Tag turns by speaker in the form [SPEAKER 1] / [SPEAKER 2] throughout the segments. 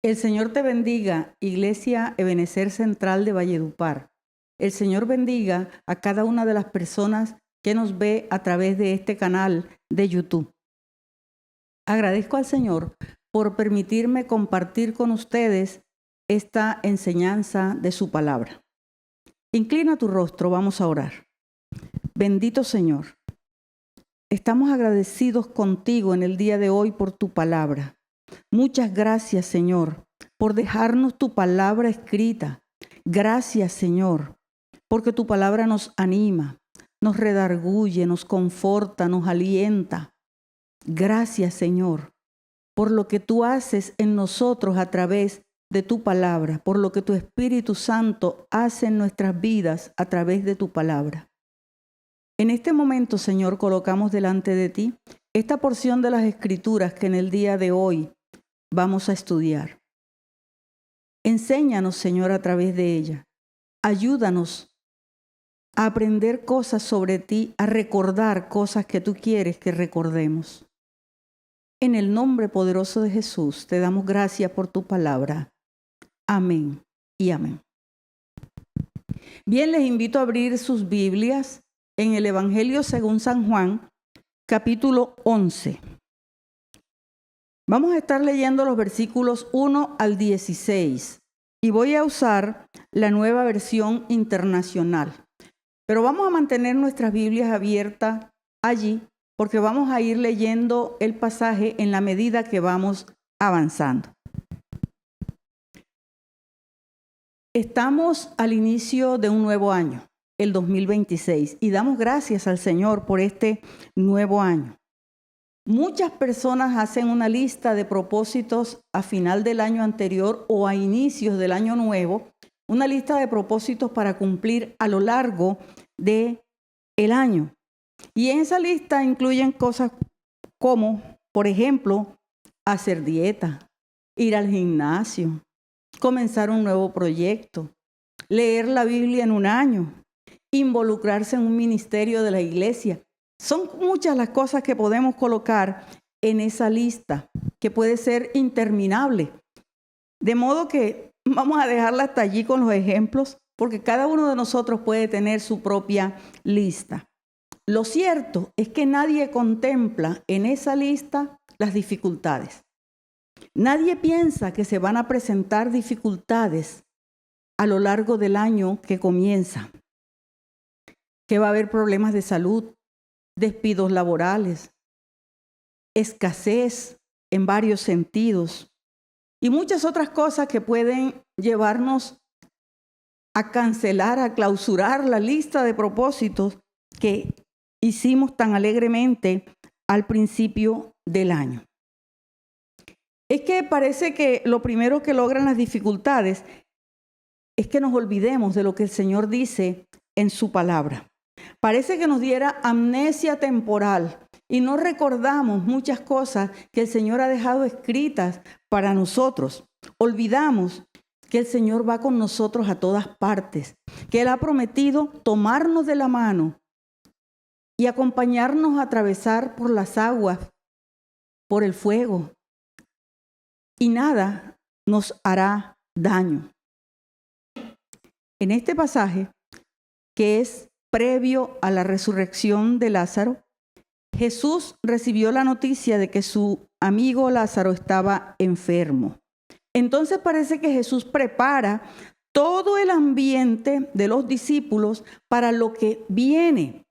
[SPEAKER 1] El Señor te bendiga, Iglesia Ebenecer Central de Valledupar. El Señor bendiga a cada una de las personas que nos ve a través de este canal de YouTube. Agradezco al Señor por permitirme compartir con ustedes esta enseñanza de su palabra. Inclina tu rostro, vamos a orar. Bendito Señor, estamos agradecidos contigo en el día de hoy por tu palabra. Muchas gracias, Señor, por dejarnos tu palabra escrita. Gracias, Señor, porque tu palabra nos anima, nos redarguye, nos conforta, nos alienta. Gracias, Señor, por lo que tú haces en nosotros a través de tu palabra, por lo que tu Espíritu Santo hace en nuestras vidas a través de tu palabra. En este momento, Señor, colocamos delante de ti esta porción de las Escrituras que en el día de hoy vamos a estudiar. Enséñanos, Señor, a través de ella. Ayúdanos a aprender cosas sobre ti, a recordar cosas que tú quieres que recordemos. En el nombre poderoso de Jesús, te damos gracias por tu palabra. Amén y amén. Bien, les invito a abrir sus Biblias en el Evangelio según San Juan, capítulo 11. Vamos a estar leyendo los versículos 1 al 16 y voy a usar la Nueva Versión Internacional. Pero vamos a mantener nuestras Biblias abiertas allí porque vamos a ir leyendo el pasaje en la medida que vamos avanzando. Estamos al inicio de un nuevo año, el 2026, y damos gracias al Señor por este nuevo año. Muchas personas hacen una lista de propósitos a final del año anterior o a inicios del año nuevo, una lista de propósitos para cumplir a lo largo del año. Y en esa lista incluyen cosas como, por ejemplo, hacer dieta, ir al gimnasio, comenzar un nuevo proyecto, leer la Biblia en un año, involucrarse en un ministerio de la iglesia. Son muchas las cosas que podemos colocar en esa lista, que puede ser interminable. De modo que vamos a dejarla hasta allí con los ejemplos, porque cada uno de nosotros puede tener su propia lista. Lo cierto es que nadie contempla en esa lista las dificultades. Nadie piensa que se van a presentar dificultades a lo largo del año que comienza, que va a haber problemas de salud, despidos laborales, escasez en varios sentidos y muchas otras cosas que pueden llevarnos a cancelar, a clausurar la lista de propósitos que hicimos tan alegremente al principio del año. Es que parece que lo primero que logran las dificultades es que nos olvidemos de lo que el Señor dice en su palabra. Parece que nos diera amnesia temporal y no recordamos muchas cosas que el Señor ha dejado escritas para nosotros. Olvidamos que el Señor va con nosotros a todas partes, que Él ha prometido tomarnos de la mano y acompañarnos a atravesar por las aguas, por el fuego, y nada nos hará daño. En este pasaje, que es previo a la resurrección de Lázaro, Jesús recibió la noticia de que su amigo Lázaro estaba enfermo. Entonces parece que Jesús prepara todo el ambiente de los discípulos para lo que viene,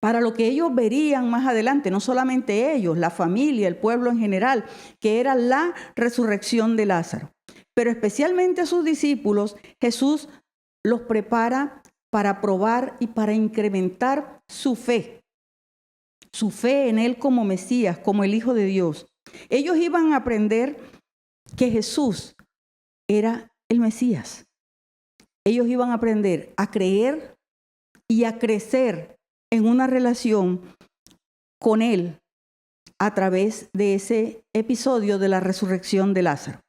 [SPEAKER 1] para lo que ellos verían más adelante, no solamente ellos, la familia, el pueblo en general, que era la resurrección de Lázaro. Pero especialmente a sus discípulos, Jesús los prepara para probar y para incrementar su fe en Él como Mesías, como el Hijo de Dios. Ellos iban a aprender que Jesús era el Mesías. Ellos iban a aprender a creer y a crecer en una relación con Él a través de ese episodio de la resurrección de Lázaro.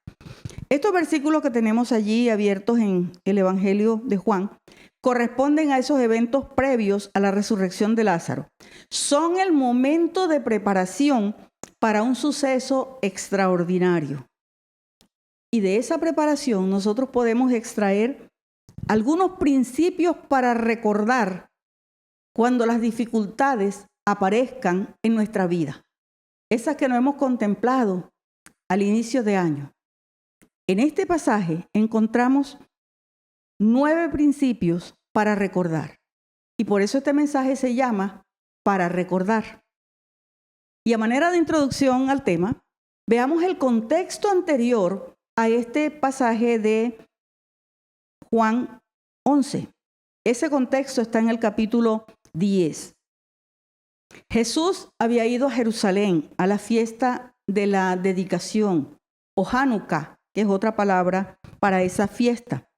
[SPEAKER 1] Estos versículos que tenemos allí abiertos en el Evangelio de Juan corresponden a esos eventos previos a la resurrección de Lázaro. Son el momento de preparación para un suceso extraordinario. Y de esa preparación nosotros podemos extraer algunos principios para recordar cuando las dificultades aparezcan en nuestra vida. Esas que no hemos contemplado al inicio de año. En este pasaje encontramos 9 principios para recordar. Y por eso este mensaje se llama Para recordar. Y a manera de introducción al tema, veamos el contexto anterior a este pasaje de Juan 11. Ese contexto está en el capítulo 10. Jesús había ido a Jerusalén a la fiesta de la dedicación, o Hanukkah, que es otra palabra para esa fiesta.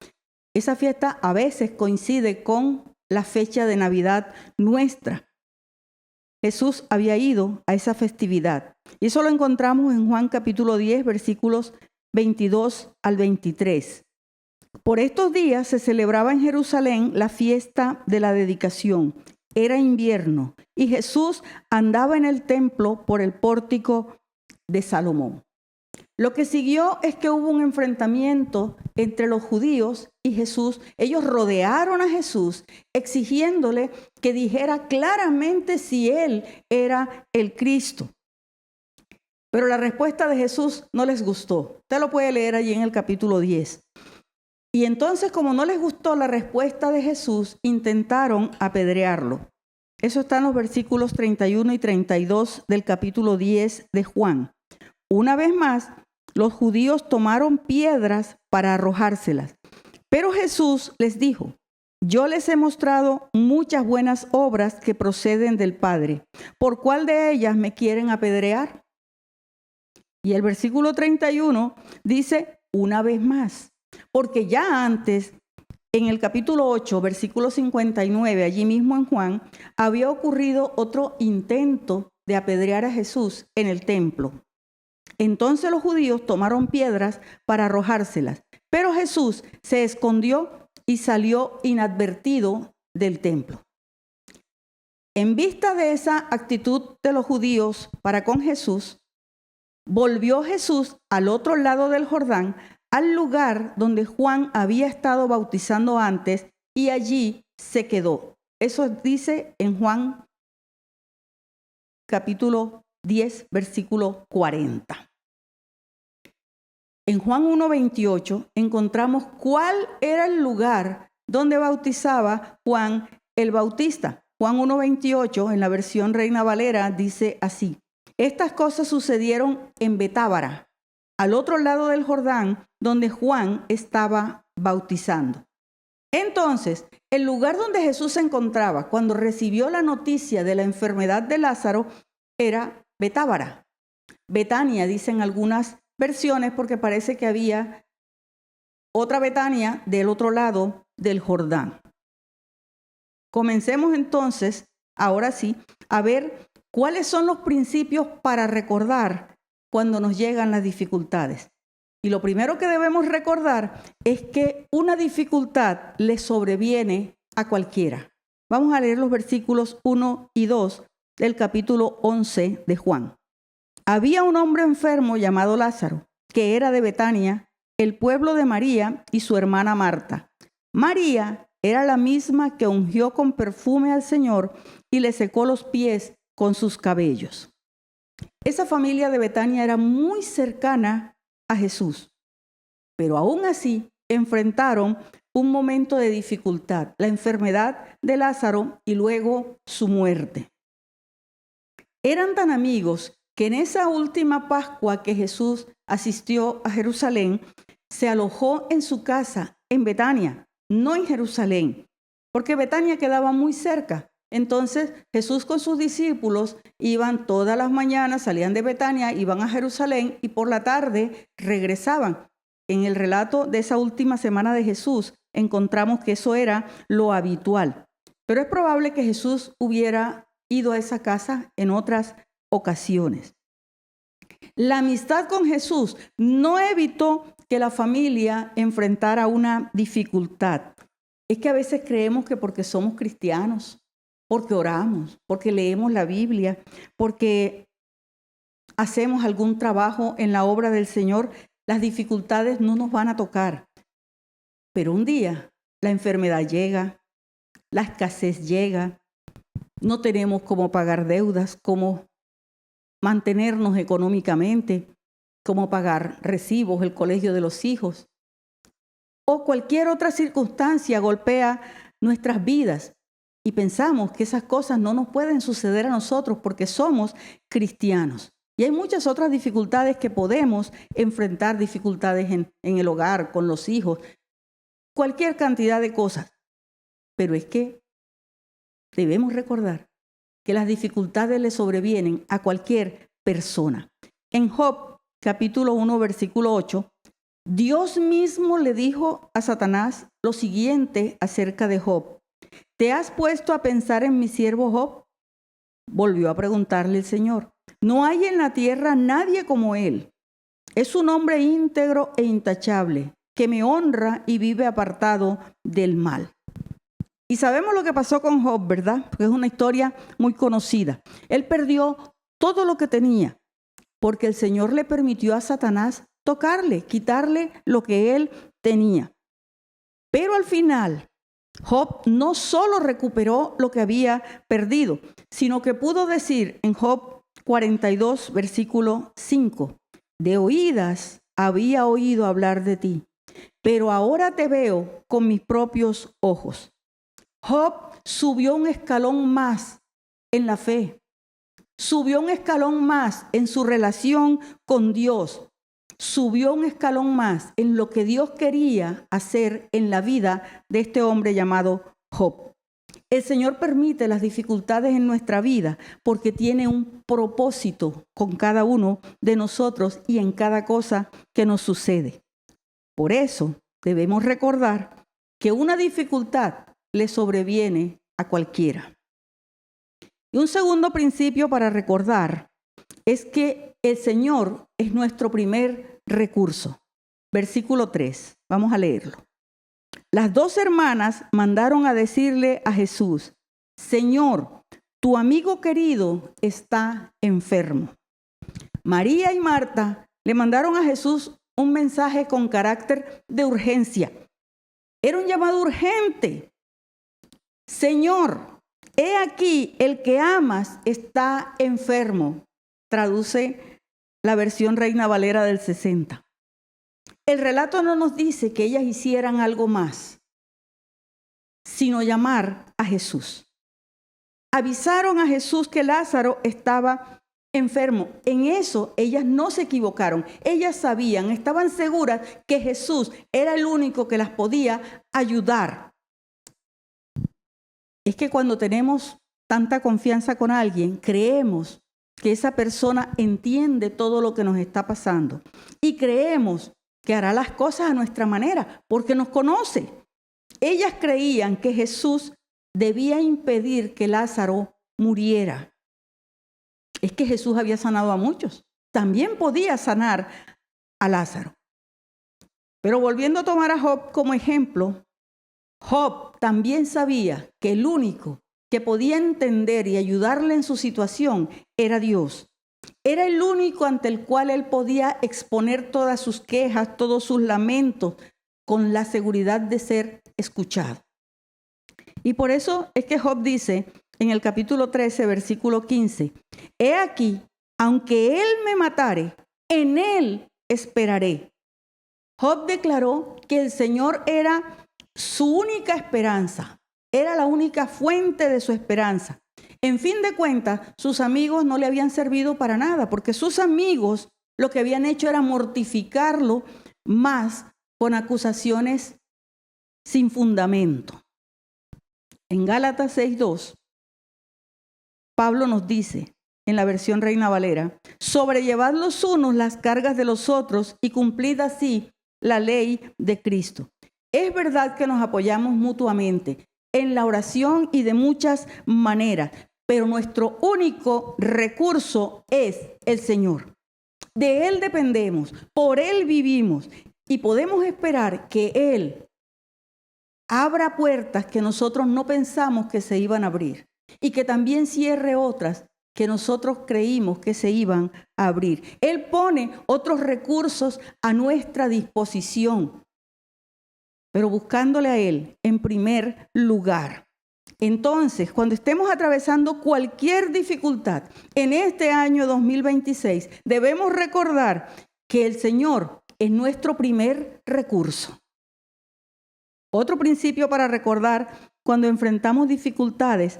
[SPEAKER 1] Esa fiesta a veces coincide con la fecha de Navidad nuestra. Jesús había ido a esa festividad. Y eso lo encontramos en Juan capítulo 10, versículos 22 al 23. Por estos días se celebraba en Jerusalén la fiesta de la dedicación. Era invierno y Jesús andaba en el templo por el pórtico de Salomón. Lo que siguió es que hubo un enfrentamiento entre los judíos y Jesús. Ellos rodearon a Jesús exigiéndole que dijera claramente si él era el Cristo. Pero la respuesta de Jesús no les gustó. Usted lo puede leer allí en el capítulo 10. Y entonces, como no les gustó la respuesta de Jesús, intentaron apedrearlo. Eso está en los versículos 31 y 32 del capítulo 10 de Juan. Una vez más, los judíos tomaron piedras para arrojárselas. Pero Jesús les dijo: yo les he mostrado muchas buenas obras que proceden del Padre. ¿Por cuál de ellas me quieren apedrear? Y el versículo 31 dice: una vez más. Porque ya antes, en el capítulo 8, versículo 59, allí mismo en Juan, había ocurrido otro intento de apedrear a Jesús en el templo. Entonces los judíos tomaron piedras para arrojárselas, pero Jesús se escondió y salió inadvertido del templo. En vista de esa actitud de los judíos para con Jesús, volvió Jesús al otro lado del Jordán, al lugar donde Juan había estado bautizando antes, y allí se quedó. Eso dice en Juan capítulo 10, versículo 40. En Juan 1:28 encontramos cuál era el lugar donde bautizaba Juan el Bautista. Juan 1:28 en la versión Reina Valera dice así: estas cosas sucedieron en Betábara, al otro lado del Jordán, donde Juan estaba bautizando. Entonces, el lugar donde Jesús se encontraba cuando recibió la noticia de la enfermedad de Lázaro era Betábara. Betania, dicen algunas versiones, porque parece que había otra Betania del otro lado del Jordán. Comencemos entonces, ahora sí, a ver cuáles son los principios para recordar cuando nos llegan las dificultades. Y lo primero que debemos recordar es que una dificultad le sobreviene a cualquiera. Vamos a leer los versículos 1 y 2 del capítulo 11 de Juan. Había un hombre enfermo llamado Lázaro, que era de Betania, el pueblo de María y su hermana Marta. María era la misma que ungió con perfume al Señor y le secó los pies con sus cabellos. Esa familia de Betania era muy cercana a Jesús, pero aún así enfrentaron un momento de dificultad, la enfermedad de Lázaro y luego su muerte. Eran tan amigos que en esa última Pascua que Jesús asistió a Jerusalén, se alojó en su casa en Betania, no en Jerusalén, porque Betania quedaba muy cerca. Entonces Jesús con sus discípulos iban todas las mañanas, salían de Betania, iban a Jerusalén y por la tarde regresaban. En el relato de esa última semana de Jesús encontramos que eso era lo habitual. Pero es probable que Jesús hubiera ido a esa casa en otras ocasiones. La amistad con Jesús no evitó que la familia enfrentara una dificultad. Es que a veces creemos que porque somos cristianos, porque oramos, porque leemos la Biblia, porque hacemos algún trabajo en la obra del Señor, las dificultades no nos van a tocar. Pero un día la enfermedad llega, la escasez llega, no tenemos cómo pagar deudas, cómo mantenernos económicamente, cómo pagar recibos, el colegio de los hijos, o cualquier otra circunstancia golpea nuestras vidas y pensamos que esas cosas no nos pueden suceder a nosotros porque somos cristianos. Y hay muchas otras dificultades que podemos enfrentar, dificultades en el hogar, con los hijos, cualquier cantidad de cosas. Pero es que debemos recordar que las dificultades le sobrevienen a cualquier persona. En Job, capítulo 1, versículo 8, Dios mismo le dijo a Satanás lo siguiente acerca de Job. ¿Te has puesto a pensar en mi siervo Job? Volvió a preguntarle el Señor. No hay en la tierra nadie como él. Es un hombre íntegro e intachable, que me honra y vive apartado del mal. Y sabemos lo que pasó con Job, ¿verdad? Porque es una historia muy conocida. Él perdió todo lo que tenía, porque el Señor le permitió a Satanás tocarle, quitarle lo que él tenía. Pero al final, Job no solo recuperó lo que había perdido, sino que pudo decir en Job 42, versículo 5, de oídas había oído hablar de ti, pero ahora te veo con mis propios ojos. Job subió un escalón más en la fe, subió un escalón más en su relación con Dios, subió un escalón más en lo que Dios quería hacer en la vida de este hombre llamado Job. El Señor permite las dificultades en nuestra vida porque tiene un propósito con cada uno de nosotros y en cada cosa que nos sucede. Por eso debemos recordar que una dificultad le sobreviene a cualquiera. Y un segundo principio para recordar es que el Señor es nuestro primer recurso. Versículo 3, vamos a leerlo. Las dos hermanas mandaron a decirle a Jesús, Señor, tu amigo querido está enfermo. María y Marta le mandaron a Jesús un mensaje con carácter de urgencia. Era un llamado urgente. Señor, he aquí, el que amas está enfermo. Traduce la versión Reina Valera del 60. El relato no nos dice que ellas hicieran algo más, sino llamar a Jesús. Avisaron a Jesús que Lázaro estaba enfermo. En eso ellas no se equivocaron. Ellas sabían, estaban seguras que Jesús era el único que las podía ayudar. Es que cuando tenemos tanta confianza con alguien, creemos que esa persona entiende todo lo que nos está pasando y creemos que hará las cosas a nuestra manera porque nos conoce. Ellas creían que Jesús debía impedir que Lázaro muriera. Es que Jesús había sanado a muchos. También podía sanar a Lázaro. Pero volviendo a tomar a Job como ejemplo, Job también sabía que el único que podía entender y ayudarle en su situación era Dios. Era el único ante el cual él podía exponer todas sus quejas, todos sus lamentos, con la seguridad de ser escuchado. Y por eso es que Job dice en el capítulo 13, versículo 15, he aquí, aunque él me matare, en él esperaré. Job declaró que el Señor era su única esperanza, era la única fuente de su esperanza. En fin de cuentas, sus amigos no le habían servido para nada, porque sus amigos lo que habían hecho era mortificarlo más con acusaciones sin fundamento. En Gálatas 6:2, Pablo nos dice, en la versión Reina Valera, sobrellevad los unos las cargas de los otros y cumplid así la ley de Cristo. Es verdad que nos apoyamos mutuamente en la oración y de muchas maneras, pero nuestro único recurso es el Señor. De Él dependemos, por Él vivimos y podemos esperar que Él abra puertas que nosotros no pensamos que se iban a abrir y que también cierre otras que nosotros creímos que se iban a abrir. Él pone otros recursos a nuestra disposición, pero buscándole a Él en primer lugar. Entonces, cuando estemos atravesando cualquier dificultad en este año 2026, debemos recordar que el Señor es nuestro primer recurso. Otro principio para recordar cuando enfrentamos dificultades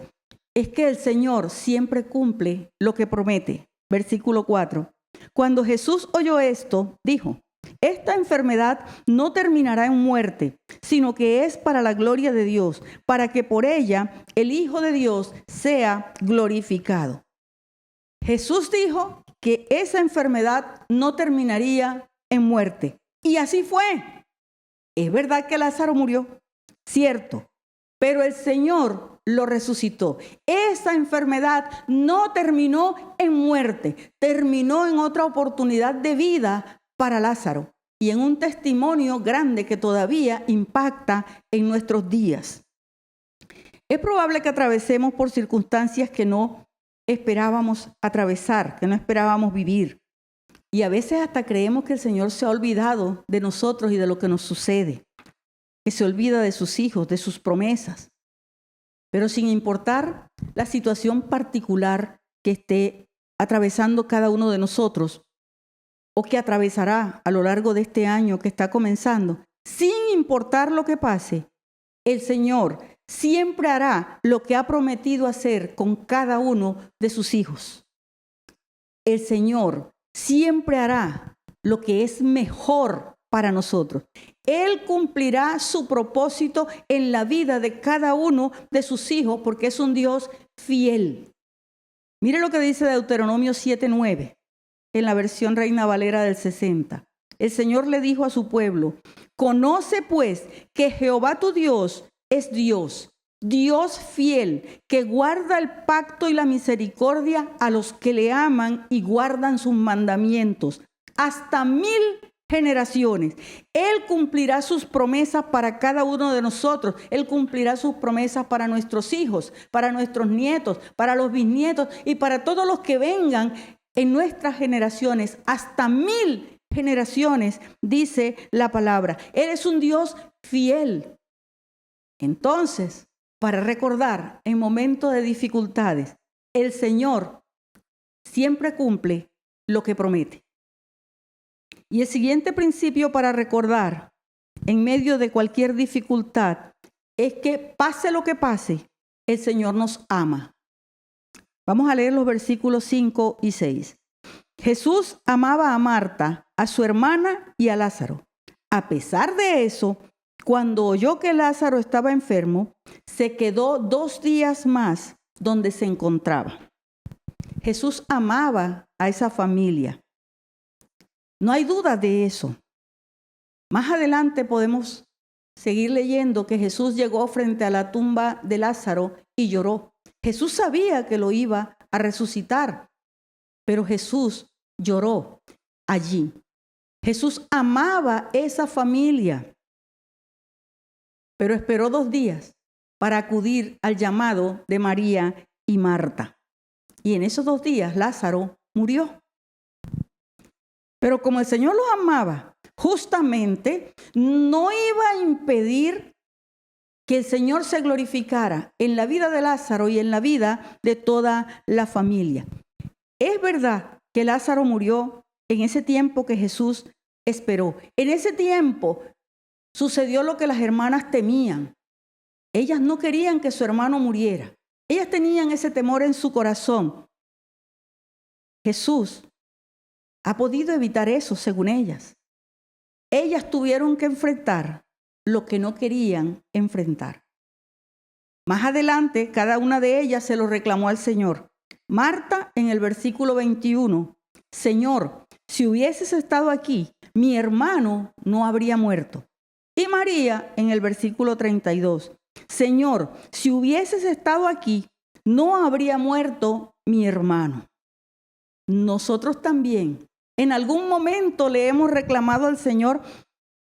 [SPEAKER 1] es que el Señor siempre cumple lo que promete. Versículo 4. Cuando Jesús oyó esto, dijo: esta enfermedad no terminará en muerte, sino que es para la gloria de Dios, para que por ella el Hijo de Dios sea glorificado. Jesús dijo que esa enfermedad no terminaría en muerte. Y así fue. Es verdad que Lázaro murió, cierto, pero el Señor lo resucitó. Esa enfermedad no terminó en muerte, terminó en otra oportunidad de vida para Lázaro y en un testimonio grande que todavía impacta en nuestros días. Es probable que atravesemos por circunstancias que no esperábamos atravesar, que no esperábamos vivir. Y a veces hasta creemos que el Señor se ha olvidado de nosotros y de lo que nos sucede, que se olvida de sus hijos, de sus promesas. Pero sin importar la situación particular que esté atravesando cada uno de nosotros o que atravesará a lo largo de este año que está comenzando, sin importar lo que pase, el Señor siempre hará lo que ha prometido hacer con cada uno de sus hijos. El Señor siempre hará lo que es mejor para nosotros. Él cumplirá su propósito en la vida de cada uno de sus hijos porque es un Dios fiel. Mire lo que dice Deuteronomio 7:9 en la versión Reina Valera del 60. El Señor le dijo a su pueblo: conoce pues que Jehová tu Dios es Dios, Dios fiel, que guarda el pacto y la misericordia a los que le aman y guardan sus mandamientos hasta 1000 generaciones. Él cumplirá sus promesas para cada uno de nosotros. Él cumplirá sus promesas para nuestros hijos, para nuestros nietos, para los bisnietos y para todos los que vengan en nuestras generaciones, hasta 1000 generaciones, dice la palabra. Él es un Dios fiel. Entonces, para recordar en momentos de dificultades, el Señor siempre cumple lo que promete. Y el siguiente principio para recordar en medio de cualquier dificultad es que pase lo que pase, el Señor nos ama. Vamos a leer los versículos 5 y 6. Jesús amaba a Marta, a su hermana y a Lázaro. A pesar de eso, cuando oyó que Lázaro estaba enfermo, se quedó 2 días más donde se encontraba. Jesús amaba a esa familia. No hay duda de eso. Más adelante podemos seguir leyendo que Jesús llegó frente a la tumba de Lázaro y lloró. Jesús sabía que lo iba a resucitar, pero Jesús lloró allí. Jesús amaba esa familia, pero esperó 2 días para acudir al llamado de María y Marta. Y en esos 2 días Lázaro murió. Pero como el Señor los amaba, justamente no iba a impedir que el Señor se glorificara en la vida de Lázaro y en la vida de toda la familia. Es verdad que Lázaro murió en ese tiempo que Jesús esperó. En ese tiempo sucedió lo que las hermanas temían. Ellas no querían que su hermano muriera. Ellas tenían ese temor en su corazón. Jesús ha podido evitar eso, según ellas. Ellas tuvieron que enfrentar lo que no querían enfrentar. Más adelante, cada una de ellas se lo reclamó al Señor. Marta, en el versículo 21, Señor, si hubieses estado aquí, mi hermano no habría muerto. Y María, en el versículo 32, Señor, si hubieses estado aquí, no habría muerto mi hermano. Nosotros también en algún momento le hemos reclamado al Señor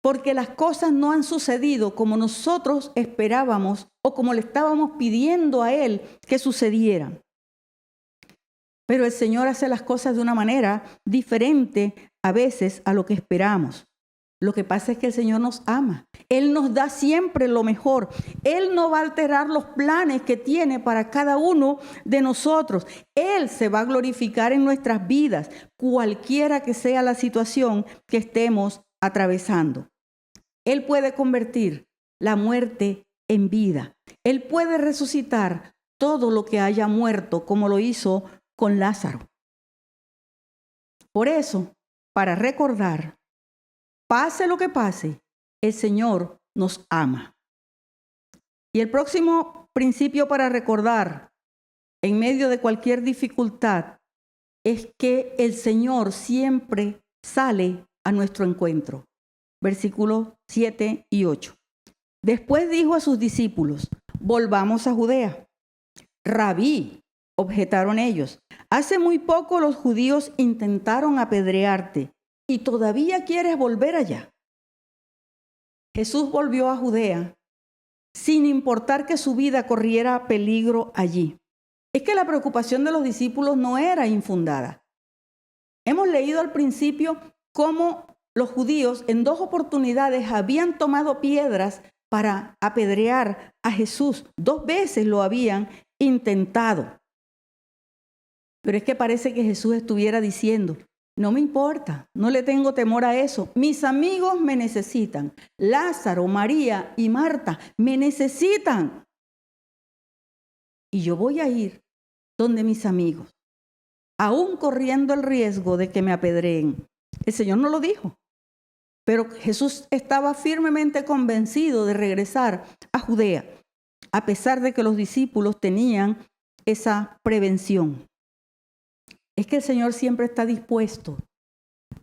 [SPEAKER 1] porque las cosas no han sucedido como nosotros esperábamos o como le estábamos pidiendo a Él que sucedieran. Pero el Señor hace las cosas de una manera diferente a veces a lo que esperamos. Lo que pasa es que el Señor nos ama. Él nos da siempre lo mejor. Él no va a alterar los planes que tiene para cada uno de nosotros. Él se va a glorificar en nuestras vidas, cualquiera que sea la situación que estemos atravesando. Él puede convertir la muerte en vida. Él puede resucitar todo lo que haya muerto, como lo hizo con Lázaro. Por eso, para recordar, pase lo que pase, el Señor nos ama. Y el próximo principio para recordar en medio de cualquier dificultad es que el Señor siempre sale a nuestro encuentro. Versículos 7 y 8. Después dijo a sus discípulos: volvamos a Judea. Rabí, objetaron ellos, hace muy poco los judíos intentaron apedrearte y todavía quieres volver allá. Jesús volvió a Judea sin importar que su vida corriera peligro allí. Es que la preocupación de los discípulos no era infundada. Hemos leído al principio cómo los judíos en 2 oportunidades habían tomado piedras para apedrear a Jesús. 2 veces lo habían intentado. Pero es que parece que Jesús estuviera diciendo: no me importa, no le tengo temor a eso. Mis amigos me necesitan. Lázaro, María y Marta me necesitan. Y yo voy a ir donde mis amigos, aún corriendo el riesgo de que me apedreen. El Señor no lo dijo, pero Jesús estaba firmemente convencido de regresar a Judea, a pesar de que los discípulos tenían esa prevención. Es que el Señor siempre está dispuesto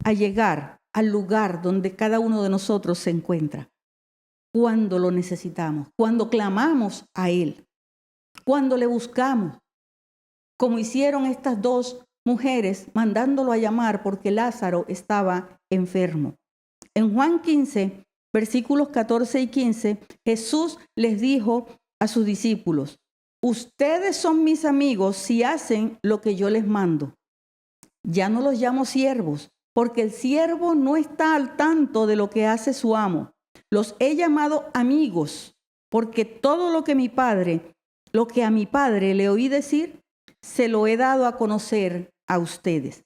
[SPEAKER 1] a llegar al lugar donde cada uno de nosotros se encuentra, cuando lo necesitamos, cuando clamamos a Él, cuando le buscamos, como hicieron estas 2 mujeres mandándolo a llamar porque Lázaro estaba enfermo. En Juan 15, versículos 14 y 15, Jesús les dijo a sus discípulos: ustedes son mis amigos si hacen lo que yo les mando. Ya no los llamo siervos, porque el siervo no está al tanto de lo que hace su amo. Los he llamado amigos, porque todo lo que a mi padre le oí decir, se lo he dado a conocer a ustedes.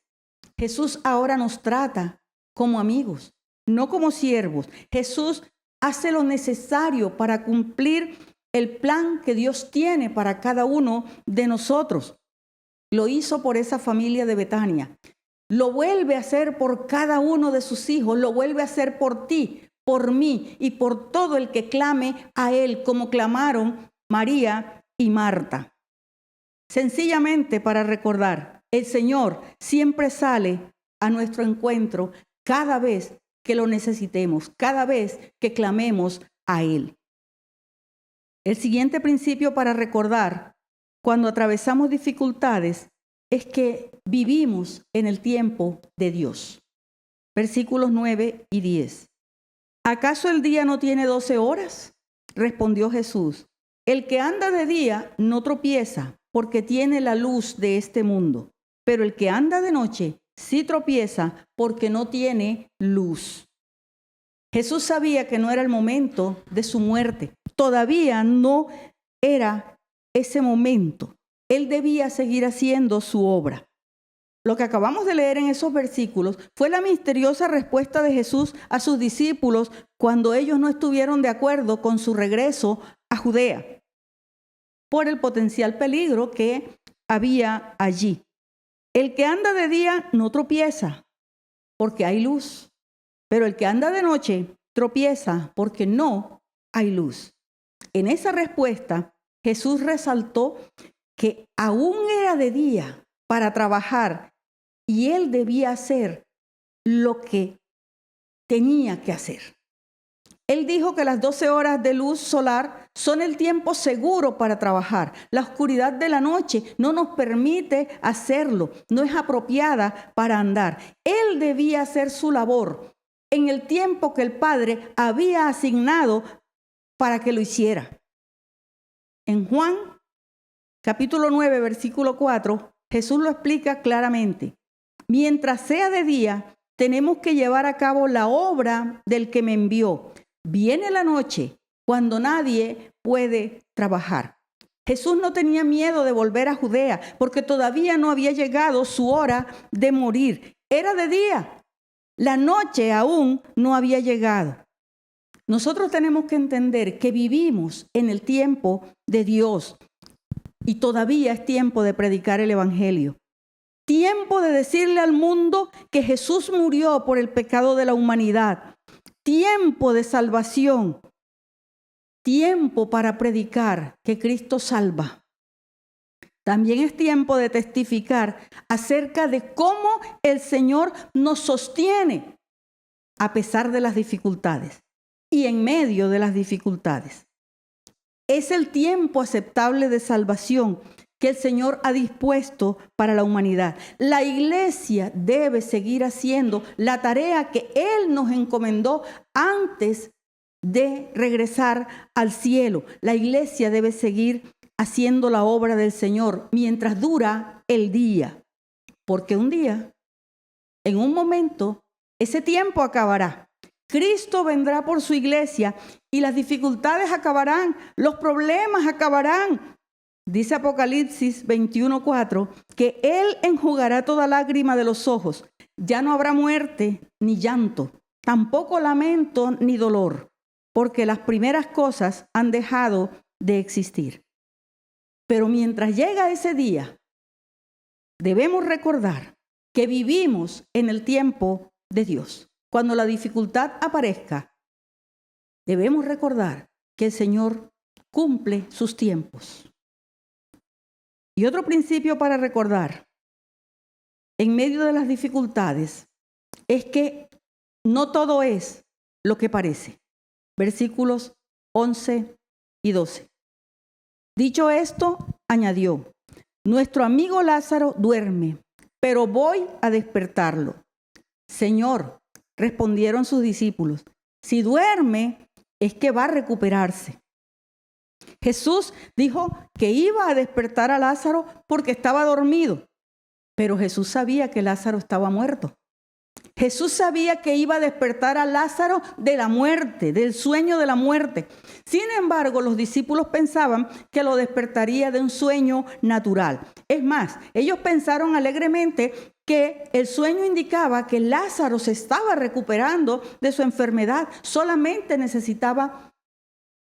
[SPEAKER 1] Jesús ahora nos trata como amigos, no como siervos. Jesús hace lo necesario para cumplir el plan que Dios tiene para cada uno de nosotros. Lo hizo por esa familia de Betania. Lo vuelve a hacer por cada uno de sus hijos. Lo vuelve a hacer por ti, por mí y por todo el que clame a Él, como clamaron María y Marta. Sencillamente para recordar, el Señor siempre sale a nuestro encuentro cada vez que lo necesitemos, cada vez que clamemos a Él. El siguiente principio para recordar cuando atravesamos dificultades es que vivimos en el tiempo de Dios. Versículos 9 y 10. ¿Acaso el día no tiene 12 horas? Respondió Jesús. El que anda de día no tropieza porque tiene la luz de este mundo, pero el que anda de noche sí tropieza porque no tiene luz. Jesús sabía que no era el momento de su muerte. Todavía no era ese momento. Él debía seguir haciendo su obra. Lo que acabamos de leer en esos versículos fue la misteriosa respuesta de Jesús a sus discípulos cuando ellos no estuvieron de acuerdo con su regreso a Judea, por el potencial peligro que había allí. El que anda de día no tropieza, porque hay luz, pero el que anda de noche tropieza porque no hay luz. En esa respuesta, Jesús resaltó que aún era de día para trabajar y él debía hacer lo que tenía que hacer. Él dijo que las 12 horas de luz solar son el tiempo seguro para trabajar. La oscuridad de la noche no nos permite hacerlo, no es apropiada para andar. Él debía hacer su labor en el tiempo que el Padre había asignado para que lo hiciera. En Juan capítulo 9, versículo 4, Jesús lo explica claramente. Mientras sea de día, tenemos que llevar a cabo la obra del que me envió. Viene la noche, cuando nadie puede trabajar. Jesús no tenía miedo de volver a Judea, porque todavía no había llegado su hora de morir. Era de día. La noche aún no había llegado. Nosotros tenemos que entender que vivimos en el tiempo de Dios y todavía es tiempo de predicar el evangelio. Tiempo de decirle al mundo que Jesús murió por el pecado de la humanidad. Tiempo de salvación. Tiempo para predicar que Cristo salva. También es tiempo de testificar acerca de cómo el Señor nos sostiene a pesar de las dificultades y en medio de las dificultades. Es el tiempo aceptable de salvación que el Señor ha dispuesto para la humanidad. La iglesia debe seguir haciendo la tarea que Él nos encomendó antes de regresar al cielo. La iglesia debe seguir haciendo la obra del Señor mientras dura el día. Porque un día, en un momento, ese tiempo acabará. Cristo vendrá por su iglesia y las dificultades acabarán, los problemas acabarán. Dice Apocalipsis 21:4 que Él enjugará toda lágrima de los ojos. Ya no habrá muerte ni llanto, tampoco lamento ni dolor, porque las primeras cosas han dejado de existir. Pero mientras llega ese día, debemos recordar que vivimos en el tiempo de Dios. Cuando la dificultad aparezca, debemos recordar que el Señor cumple sus tiempos. Y otro principio para recordar en medio de las dificultades es que no todo es lo que parece. Versículos 11 y 12. Dicho esto, añadió: nuestro amigo Lázaro duerme, pero voy a despertarlo. Señor, respondieron sus discípulos, si duerme es que va a recuperarse. Jesús dijo que iba a despertar a Lázaro porque estaba dormido, pero Jesús sabía que Lázaro estaba muerto. Jesús sabía que iba a despertar a Lázaro de la muerte, del sueño de la muerte. Sin embargo, los discípulos pensaban que lo despertaría de un sueño natural. Es más, ellos pensaron alegremente que el sueño indicaba que Lázaro se estaba recuperando de su enfermedad. Solamente necesitaba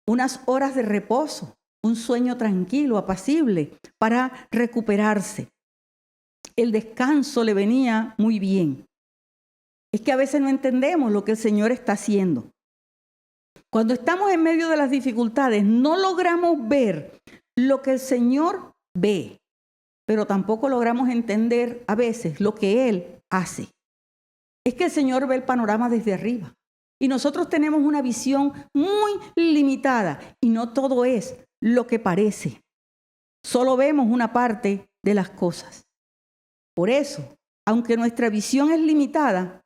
[SPEAKER 1] unas horas de reposo, un sueño tranquilo, apacible, para recuperarse. El descanso le venía muy bien. Es que a veces no entendemos lo que el Señor está haciendo. Cuando estamos en medio de las dificultades, no logramos ver lo que el Señor ve, pero tampoco logramos entender a veces lo que Él hace. Es que el Señor ve el panorama desde arriba y nosotros tenemos una visión muy limitada y no todo es lo que parece. Solo vemos una parte de las cosas. Por eso, aunque nuestra visión es limitada,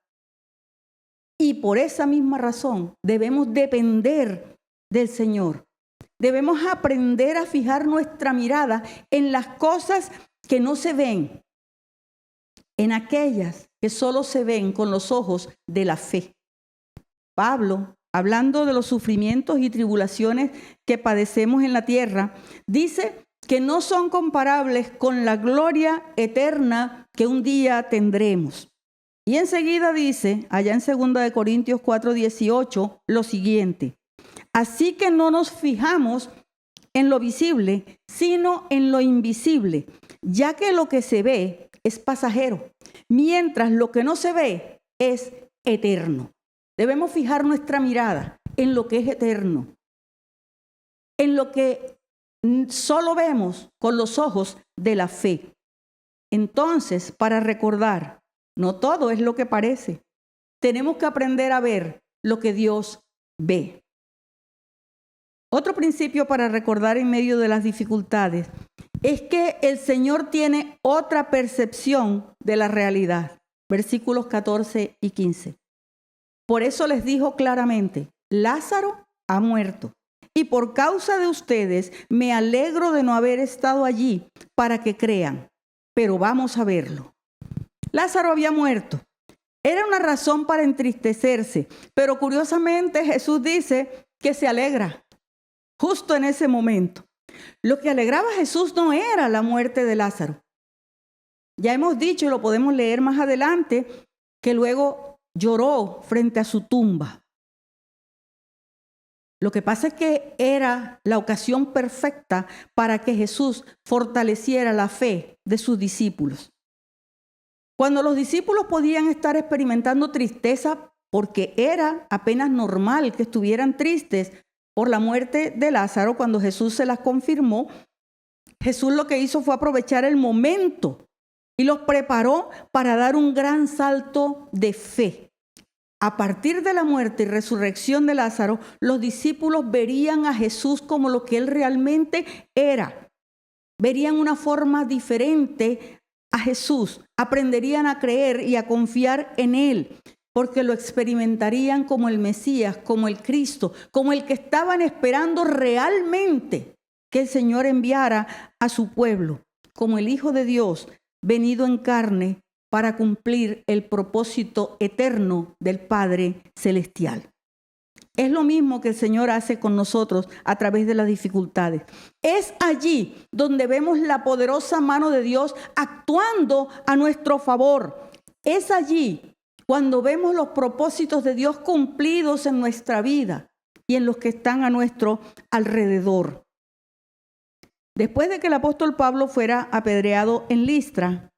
[SPEAKER 1] y por esa misma razón debemos depender del Señor. Debemos aprender a fijar nuestra mirada en las cosas que no se ven, en aquellas que solo se ven con los ojos de la fe. Pablo, hablando de los sufrimientos y tribulaciones que padecemos en la tierra, dice que no son comparables con la gloria eterna que un día tendremos. Y enseguida dice, allá en 2 Corintios 4:18, lo siguiente: así que no nos fijamos en lo visible, sino en lo invisible, ya que lo que se ve es pasajero, mientras lo que no se ve es eterno. Debemos fijar nuestra mirada en lo que es eterno, en lo que solo vemos con los ojos de la fe. Entonces, para recordar, no todo es lo que parece. Tenemos que aprender a ver lo que Dios ve. Otro principio para recordar en medio de las dificultades es que el Señor tiene otra percepción de la realidad. Versículos 14 y 15. Por eso les dijo claramente: Lázaro ha muerto, y por causa de ustedes me alegro de no haber estado allí para que crean. pero vamos a verlo. Lázaro había muerto. Era una razón para entristecerse, pero curiosamente Jesús dice que se alegra justo en ese momento. Lo que alegraba a Jesús no era la muerte de Lázaro. Ya hemos dicho, y lo podemos leer más adelante, que luego lloró frente a su tumba. Lo que pasa es que era la ocasión perfecta para que Jesús fortaleciera la fe de sus discípulos. Cuando los discípulos podían estar experimentando tristeza, porque era apenas normal que estuvieran tristes por la muerte de Lázaro, cuando Jesús se las confirmó, Jesús lo que hizo fue aprovechar el momento y los preparó para dar un gran salto de fe. A partir de la muerte y resurrección de Lázaro, los discípulos verían a Jesús como lo que él realmente era. Verían una forma diferente a Jesús, aprenderían a creer y a confiar en él, porque lo experimentarían como el Mesías, como el Cristo, como el que estaban esperando realmente que el Señor enviara a su pueblo, como el Hijo de Dios venido en carne para cumplir el propósito eterno del Padre Celestial. Es lo mismo que el Señor hace con nosotros a través de las dificultades. Es allí donde vemos la poderosa mano de Dios actuando a nuestro favor. Es allí cuando vemos los propósitos de Dios cumplidos en nuestra vida y en los que están a nuestro alrededor. Después de que el apóstol Pablo fuera apedreado en Listra,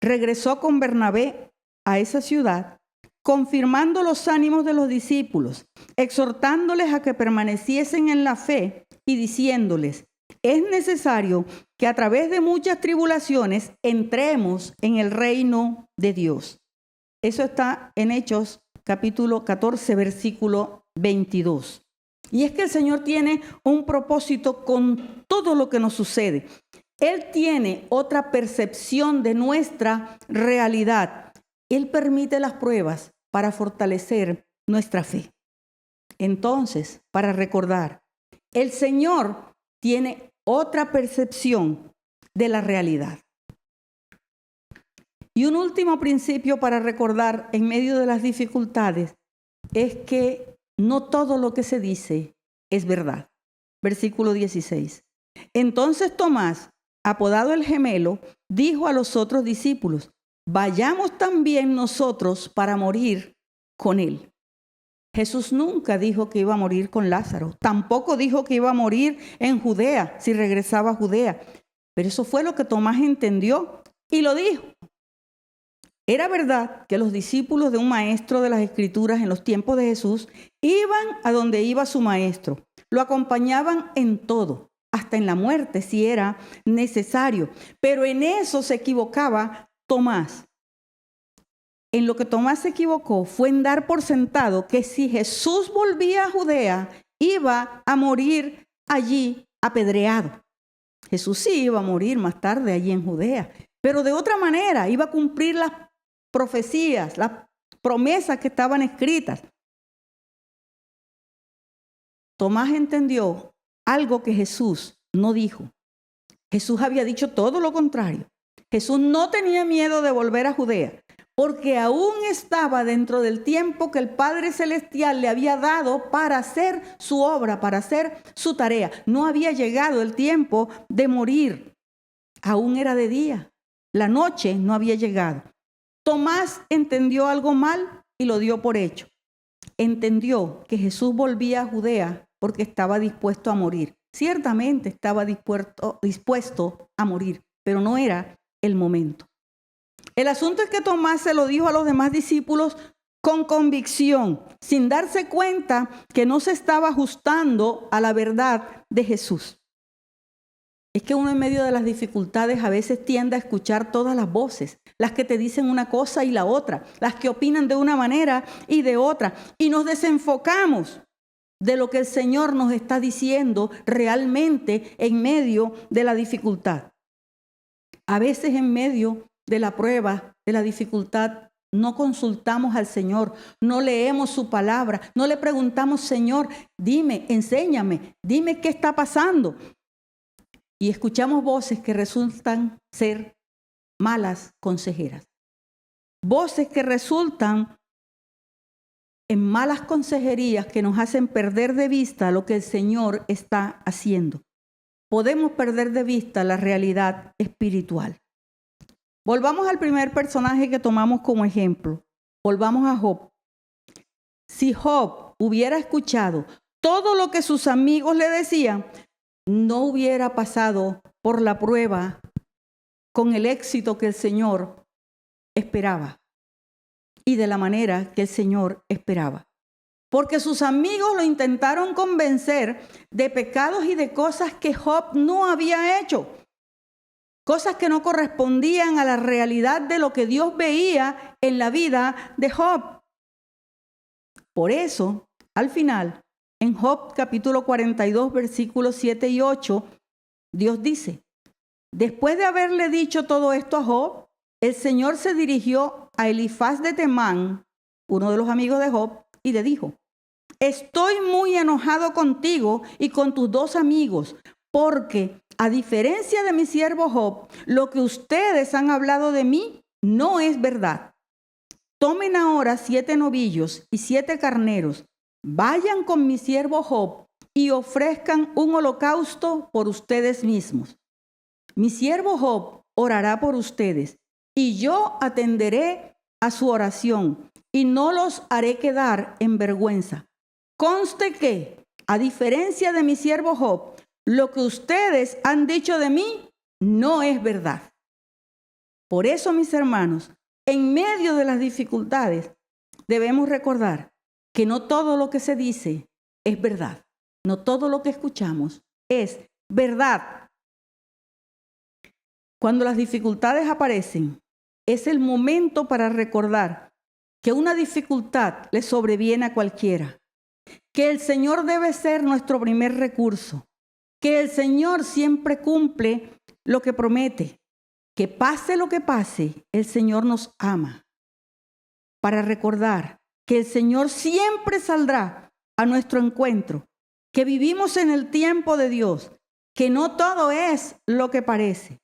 [SPEAKER 1] regresó con Bernabé a esa ciudad, confirmando los ánimos de los discípulos, exhortándoles a que permaneciesen en la fe y diciéndoles: es necesario que a través de muchas tribulaciones entremos en el reino de Dios. Eso está en Hechos capítulo 14, versículo 22. Y es que el Señor tiene un propósito con todo lo que nos sucede. Él tiene otra percepción de nuestra realidad. Él permite las pruebas para fortalecer nuestra fe. Entonces, para recordar, el Señor tiene otra percepción de la realidad. Y un último principio para recordar en medio de las dificultades es que no todo lo que se dice es verdad. Versículo 16. Entonces Tomás, apodado el gemelo, dijo a los otros discípulos: vayamos también nosotros para morir con él. Jesús nunca dijo que iba a morir con Lázaro. Tampoco dijo que iba a morir en Judea, si regresaba a Judea. Pero eso fue lo que Tomás entendió y lo dijo. Era verdad que los discípulos de un maestro de las Escrituras en los tiempos de Jesús iban a donde iba su maestro. Lo acompañaban en todo, hasta en la muerte si era necesario. Pero en eso se equivocaba Tomás. En lo que Tomás se equivocó fue en dar por sentado que si Jesús volvía a Judea, iba a morir allí apedreado. Jesús sí iba a morir más tarde allí en Judea, pero de otra manera iba a cumplir las profecías, las promesas que estaban escritas. Tomás entendió algo que Jesús no dijo. Jesús había dicho todo lo contrario. Jesús no tenía miedo de volver a Judea, porque aún estaba dentro del tiempo que el Padre Celestial le había dado para hacer su obra, para hacer su tarea. No había llegado el tiempo de morir. Aún era de día. La noche no había llegado. Tomás entendió algo mal y lo dio por hecho. Entendió que Jesús volvía a Judea porque estaba dispuesto a morir. Ciertamente estaba dispuesto a morir, pero no era el momento. El asunto es que Tomás se lo dijo a los demás discípulos con convicción, sin darse cuenta que no se estaba ajustando a la verdad de Jesús. Es que uno en medio de las dificultades a veces tiende a escuchar todas las voces, las que te dicen una cosa y la otra, las que opinan de una manera y de otra, y nos desenfocamos de lo que el Señor nos está diciendo realmente en medio de la dificultad. A veces en medio de la prueba, de la dificultad, no consultamos al Señor, no leemos su palabra, no le preguntamos: Señor, dime, enséñame, dime qué está pasando. Y escuchamos voces que resultan ser malas consejeras. Voces que resultan en malas consejerías que nos hacen perder de vista lo que el Señor está haciendo. Podemos perder de vista la realidad espiritual. Volvamos al primer personaje que tomamos como ejemplo. Volvamos a Job. Si Job hubiera escuchado todo lo que sus amigos le decían, no hubiera pasado por la prueba con el éxito que el Señor esperaba y de la manera que el Señor esperaba. Porque sus amigos lo intentaron convencer de pecados y de cosas que Job no había hecho. Cosas que no correspondían a la realidad de lo que Dios veía en la vida de Job. Por eso, al final, en Job capítulo 42, versículos 7 y 8, Dios dice: después de haberle dicho todo esto a Job, el Señor se dirigió a Elifaz de Temán, uno de los amigos de Job, y le dijo: estoy muy enojado contigo y con tus dos amigos, porque a diferencia de mi siervo Job, lo que ustedes han hablado de mí no es verdad. Tomen ahora 7 novillos y 7 carneros, vayan con mi siervo Job y ofrezcan un holocausto por ustedes mismos. Mi siervo Job orará por ustedes, y yo atenderé a su oración, y no los haré quedar en vergüenza. Conste que, a diferencia de mi siervo Job, lo que ustedes han dicho de mí no es verdad. Por eso, mis hermanos, en medio de las dificultades, debemos recordar que no todo lo que se dice es verdad. No todo lo que escuchamos es verdad. Cuando las dificultades aparecen, es el momento para recordar que una dificultad le sobreviene a cualquiera, que el Señor debe ser nuestro primer recurso, que el Señor siempre cumple lo que promete, que pase lo que pase, el Señor nos ama. Para recordar que el Señor siempre saldrá a nuestro encuentro, que vivimos en el tiempo de Dios, que no todo es lo que parece,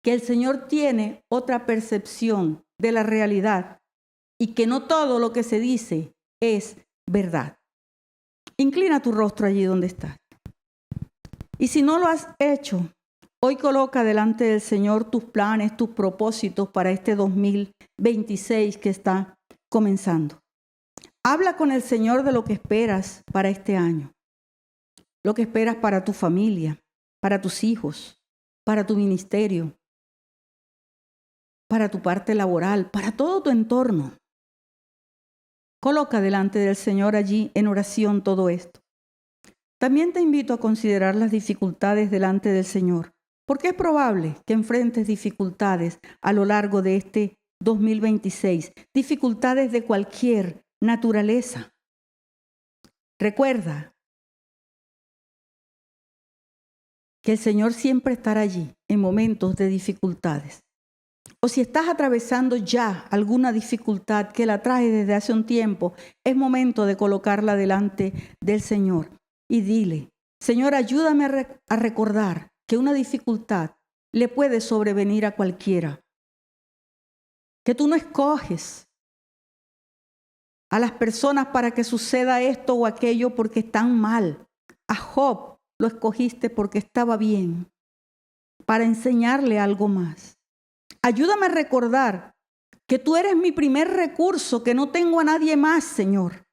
[SPEAKER 1] que el Señor tiene otra percepción de la realidad y que no todo lo que se dice es verdad. Inclina tu rostro allí donde estás. Y si no lo has hecho, hoy coloca delante del Señor tus planes, tus propósitos para este 2026 que está comenzando. Habla con el Señor de lo que esperas para este año, lo que esperas para tu familia, para tus hijos, para tu ministerio, para tu parte laboral, para todo tu entorno. Coloca delante del Señor allí en oración todo esto. También te invito a considerar las dificultades delante del Señor, porque es probable que enfrentes dificultades a lo largo de este 2026, dificultades de cualquier naturaleza. Recuerda que el Señor siempre estará allí en momentos de dificultades. O si estás atravesando ya alguna dificultad que la traes desde hace un tiempo, es momento de colocarla delante del Señor y dile: Señor, ayúdame a recordar que una dificultad le puede sobrevenir a cualquiera. Que tú no escoges a las personas para que suceda esto o aquello porque están mal. A Job lo escogiste porque estaba bien, para enseñarle algo más. Ayúdame a recordar que tú eres mi primer recurso, que no tengo a nadie más, Señor.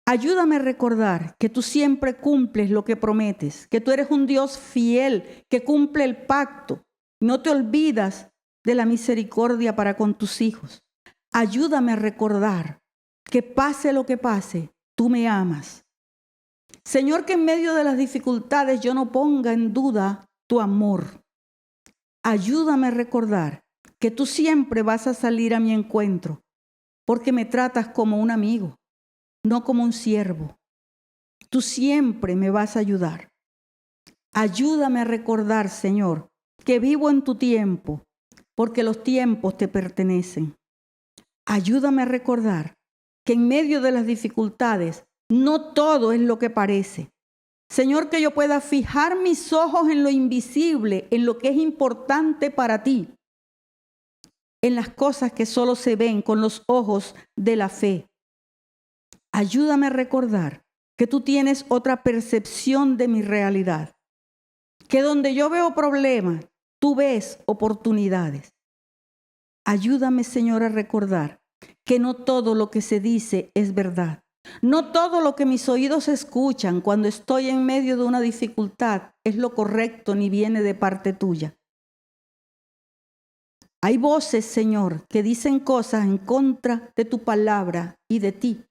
[SPEAKER 1] Ayúdame a recordar que tú siempre cumples lo que prometes, que tú eres un Dios fiel, que cumple el pacto. No te olvidas de la misericordia para con tus hijos. Ayúdame a recordar que pase lo que pase, tú me amas. Señor, que en medio de las dificultades yo no ponga en duda tu amor. Ayúdame a recordar que tú siempre vas a salir a mi encuentro, porque me tratas como un amigo, no como un siervo. Tú siempre me vas a ayudar. Ayúdame a recordar, Señor, que vivo en tu tiempo, porque los tiempos te pertenecen. Ayúdame a recordar que en medio de las dificultades no todo es lo que parece. Señor, que yo pueda fijar mis ojos en lo invisible, en lo que es importante para ti. en las cosas que solo se ven con los ojos de la fe. Ayúdame a recordar que tú tienes otra percepción de mi realidad, que donde yo veo problemas, tú ves oportunidades. Ayúdame, Señor, a recordar que no todo lo que se dice es verdad. No todo lo que mis oídos escuchan cuando estoy en medio de una dificultad es lo correcto ni viene de parte tuya. Hay voces, Señor, que dicen cosas en contra de tu palabra y de ti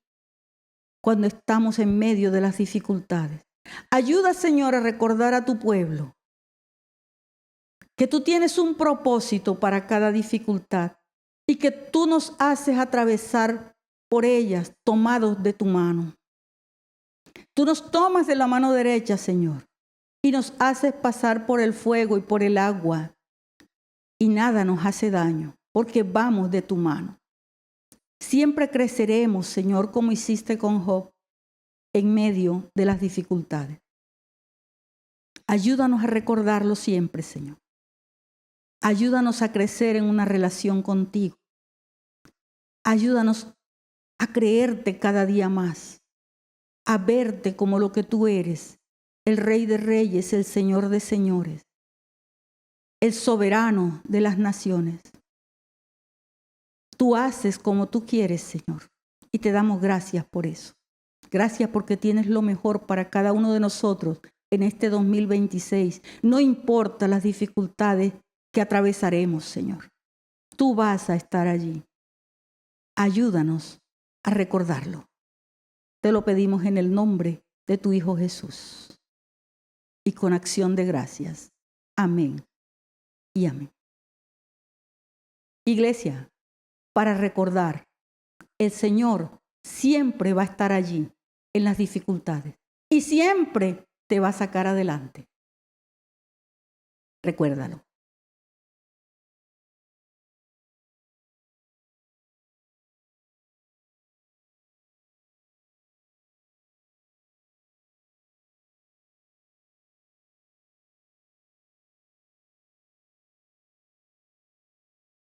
[SPEAKER 1] cuando estamos en medio de las dificultades. Ayuda, Señor, a recordar a tu pueblo que tú tienes un propósito para cada dificultad y que tú nos haces atravesar por ellas tomados de tu mano. Tú nos tomas de la mano derecha, Señor, y nos haces pasar por el fuego y por el agua, y nada nos hace daño, porque vamos de tu mano. Siempre creceremos, Señor, como hiciste con Job, en medio de las dificultades. Ayúdanos a recordarlo siempre, Señor. Ayúdanos a crecer en una relación contigo. Ayúdanos a creerte cada día más, a verte como lo que tú eres, el Rey de Reyes, el Señor de Señores, el soberano de las naciones. Tú haces como tú quieres, Señor, y te damos gracias por eso. Gracias porque tienes lo mejor para cada uno de nosotros en este 2026. No importa las dificultades que atravesaremos, Señor. Tú vas a estar allí. Ayúdanos a recordarlo. Te lo pedimos en el nombre de tu Hijo Jesús y con acción de gracias. Amén y amén. Iglesia, para recordar, el Señor siempre va a estar allí en las dificultades y siempre te va a sacar adelante. Recuérdalo.